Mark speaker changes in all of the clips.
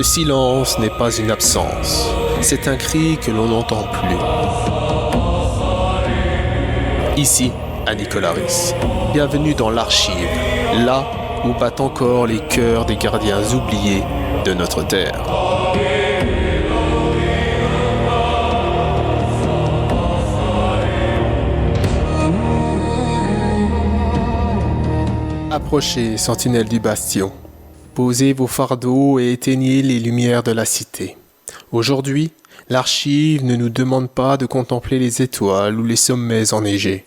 Speaker 1: silence n'est pas une absence, c'est un cri que l'on n'entend plus. Ici, à Nicolaris, bienvenue dans l'Archive, là où battent encore les cœurs des gardiens oubliés de notre terre. Approchez, sentinelles du bastion. Posez vos fardeaux et éteignez les lumières de la cité. Aujourd'hui, l'Archive ne nous demande pas de contempler les étoiles ou les sommets enneigés,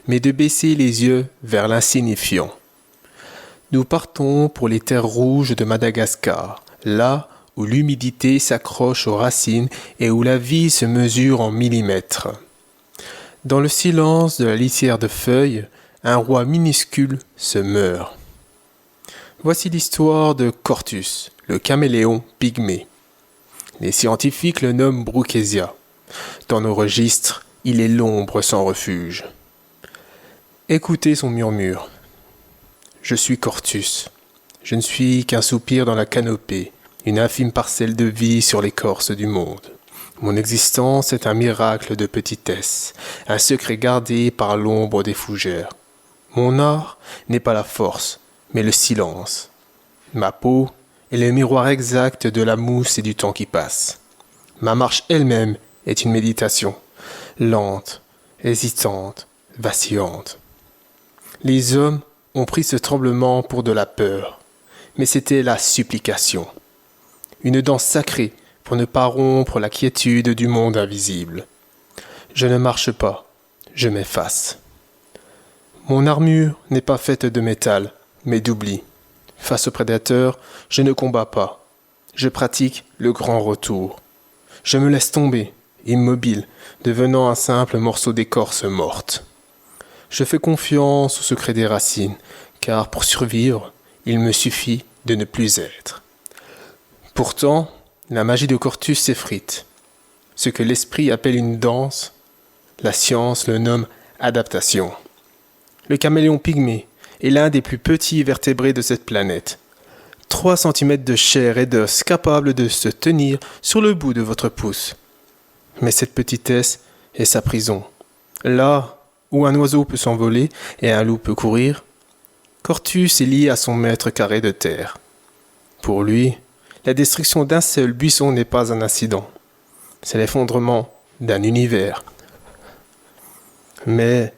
Speaker 1: mais de baisser les yeux vers l'insignifiant. Nous partons pour les terres rouges de Madagascar, là où l'humidité s'accroche aux racines et où la vie se mesure en millimètres. Dans le silence de la litière de feuilles, un roi minuscule se meurt. Voici l'histoire de Cortus, le caméléon pygmée. Les scientifiques le nomment Brookesia. Dans nos registres, il est l'ombre sans refuge. Écoutez son murmure. Je suis Cortus. Je ne suis qu'un soupir dans la canopée, une infime parcelle de vie sur l'écorce du monde. Mon existence est un miracle de petitesse, un secret gardé par l'ombre des fougères. Mon art n'est pas la force, mais le silence. Ma peau est le miroir exact de la mousse et du temps qui passe. Ma marche elle-même est une méditation, lente, hésitante, vacillante. Les hommes ont pris ce tremblement pour de la peur, mais c'était la supplication. Une danse sacrée pour ne pas rompre la quiétude du monde invisible. Je ne marche pas, je m'efface. Mon armure n'est pas faite de métal, mais d'oubli. Face aux prédateurs, je ne combats pas. Je pratique le grand retour. Je me laisse tomber, immobile, devenant un simple morceau d'écorce morte. Je fais confiance au secret des racines, car pour survivre, il me suffit de ne plus être. Pourtant, la magie de Cortus s'effrite. Ce que l'esprit appelle une danse, la science le nomme adaptation. Le caméléon pygmée est l'un des plus petits vertébrés de cette planète. 3 cm de chair et d'os capables de se tenir sur le bout de votre pouce. Mais cette petitesse est sa prison. Là où un oiseau peut s'envoler et un loup peut courir, Cortus est lié à son mètre carré de terre. Pour lui, la destruction d'un seul buisson n'est pas un incident. C'est l'effondrement d'un univers. Mais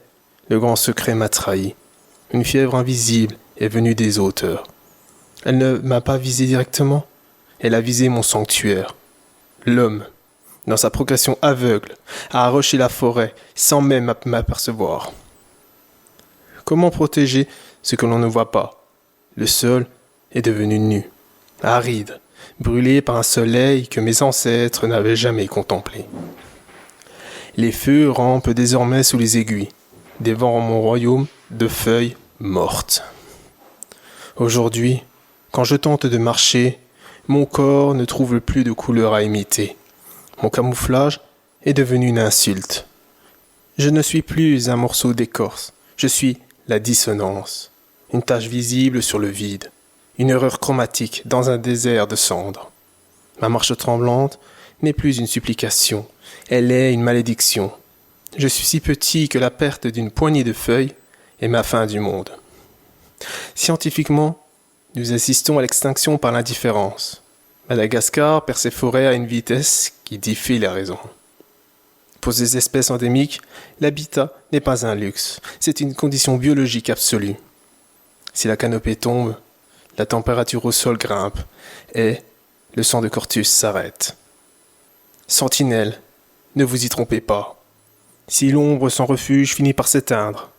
Speaker 1: le grand secret m'a trahi. Une fièvre invisible est venue des hauteurs. Elle ne m'a pas visé directement, elle a visé mon sanctuaire. L'homme, dans sa progression aveugle, a arraché la forêt sans même m'apercevoir. Comment protéger ce que l'on ne voit pas? Le sol est devenu nu, aride, brûlé par un soleil que mes ancêtres n'avaient jamais contemplé. Les feux rampent désormais sous les aiguilles, dévorant mon royaume de feuilles mortes. Aujourd'hui, quand je tente de marcher, mon corps ne trouve plus de couleur à imiter. Mon camouflage est devenu une insulte. Je ne suis plus un morceau d'écorce, je suis la dissonance, une tache visible sur le vide, une erreur chromatique dans un désert de cendres. Ma marche tremblante n'est plus une supplication, elle est une malédiction. Je suis si petit que la perte d'une poignée de feuilles est ma fin du monde. Scientifiquement, nous assistons à l'extinction par l'indifférence. Madagascar perd ses forêts à une vitesse qui défie les raisons. Pour ces espèces endémiques, l'habitat n'est pas un luxe, c'est une condition biologique absolue. Si la canopée tombe, la température au sol grimpe et le sang de Cortus s'arrête. Sentinelles, ne vous y trompez pas. Si l'ombre sans refuge finit par s'éteindre,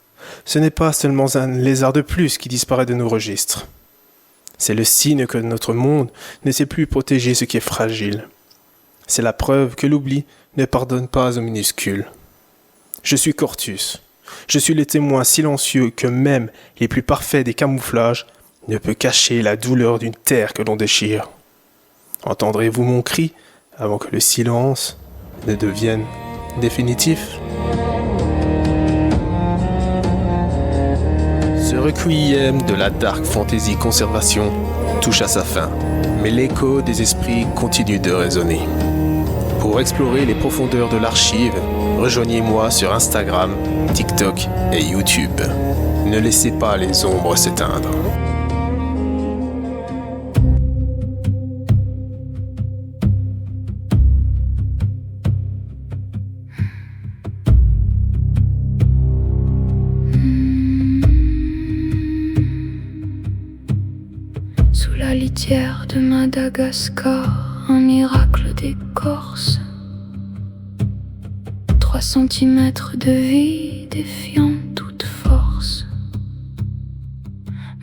Speaker 1: ce n'est pas seulement un lézard de plus qui disparaît de nos registres. C'est le signe que notre monde ne sait plus protéger ce qui est fragile. C'est la preuve que l'oubli ne pardonne pas aux minuscules. Je suis Cortus. Je suis le témoin silencieux que même les plus parfaits des camouflages ne peut cacher la douleur d'une terre que l'on déchire. Entendrez-vous mon cri avant que le silence ne devienne définitif? Ce requiem de la dark fantasy conservation touche à sa fin, mais l'écho des esprits continue de résonner. Pour explorer les profondeurs de l'archive, rejoignez-moi sur Instagram, TikTok et YouTube. Ne laissez pas les ombres s'éteindre.
Speaker 2: Sous la litière de Madagascar, un miracle d'écorce. 3 centimètres de vie défiant toute force.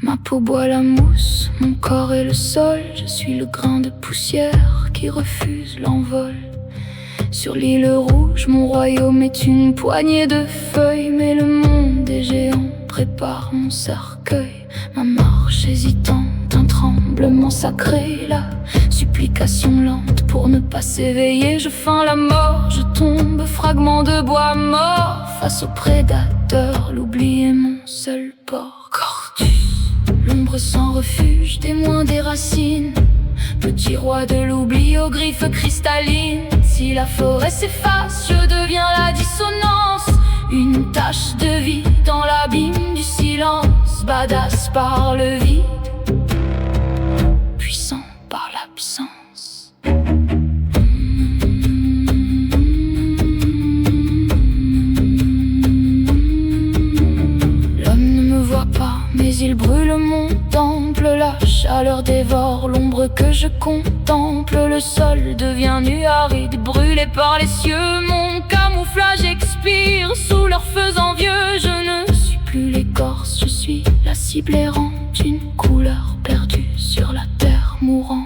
Speaker 2: Ma peau boit la mousse, mon corps est le sol. Je suis le grain de poussière qui refuse l'envol. Sur l'île rouge, mon royaume est une poignée de feuilles. Mais le monde des géants prépare mon cercueil. Ma marche hésitante, un tremblement sacré. La supplication lente pour ne pas s'éveiller. Je feins la mort, je tombe, fragment de bois mort. Face au prédateur, l'oubli est mon seul port. Cortus, l'ombre sans refuge, témoin des racines. Petit roi de l'oubli aux griffes cristallines. Si la forêt s'efface, je deviens la dissonance. Une tache de vie dans l'abîme du silence. Badass par le vide, puissant par l'absence. L'homme ne me voit pas, mais il brûle mon temple. La chaleur dévore l'ombre que je contemple. Le sol devient nu, aride, brûlé par les cieux. Mon camouflage expire sous leur feux envieux. Je ne suis plus l'écorce, je suis la cible errante. Une couleur perdue sur la terre mourante.